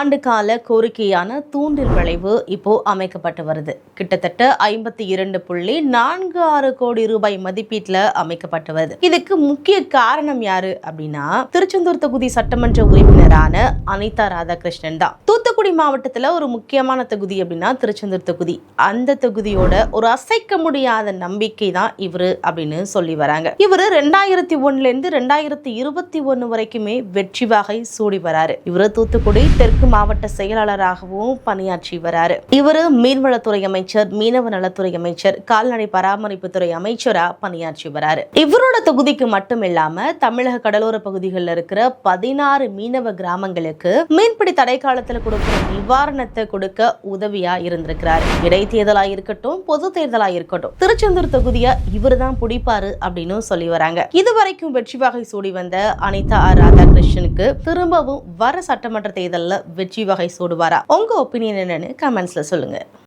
ஆண்டு கால கோரிக்கையான தூண்டில் விளைவு இப்போ அமைக்கப்பட்டு வருது. கிட்டத்தட்ட 52.46 கோடி ரூபாய் மதிப்பீட்டுல அமைக்கப்பட்டு வருது. இதுக்கு முக்கிய காரணம் யாரு அப்படின்னா, திருச்செந்தூர் தொகுதி சட்டமன்ற உறுப்பினரான அனிதா ராதாகிருஷ்ணன் தான். தூத்துக்குடி மாவட்டத்துல ஒரு முக்கியமான தொகுதி அப்படின்னா திருச்செந்தூர் தொகுதி. அந்த தொகுதியோட ஒரு அசைக்க முடியாத நம்பிக்கை தான் இவரு அப்படின்னு சொல்லி வராங்க. இவரு 2001 இருந்து 2021 வரைக்குமே வெற்றி வாகை சூடி வராரு. இவரு தூத்துக்குடி தெற்கு மாவட்ட செயலாளராகவும் பணியாற்றி வராரு. இவரு மீன்வளத்துறை அமைச்சர், மீனவ நலத்துறை அமைச்சர், கால்நடை பராமரிப்புத்துறை அமைச்சரா பணியாற்றி வராரு. இவரோட தொகுதிக்கு மட்டும் இல்லாம தமிழக கடலோர பகுதிகளில் இருக்கிற 16 மீனவ கிராமங்களுக்கு மீன்பிடி தடை காலத்துல கொடுக்கிற நிவாரணத்தை கொடுக்க உதவியா இருந்திருக்கிறாரு. இடைத்தேர்தலா இருக்கட்டும், பொது தேர்தலா இருக்கட்டும், திருச்செந்தூர் தொகுதியை இவரு தான் பிடிப்பாரு அப்படின்னு சொல்லி வராங்க. இதுவரைக்கும் வெற்றி வாகை சூடி வந்த அனிதா ராதாகிருஷ்ணனுக்கு திரும்பவும் வர சட்டமன்ற தேர்தலில் வெற்றி வகை சூடுவாரா? உங்க ஒப்பீனியன் என்னன்னு கமெண்ட்ஸ்ல சொல்லுங்க.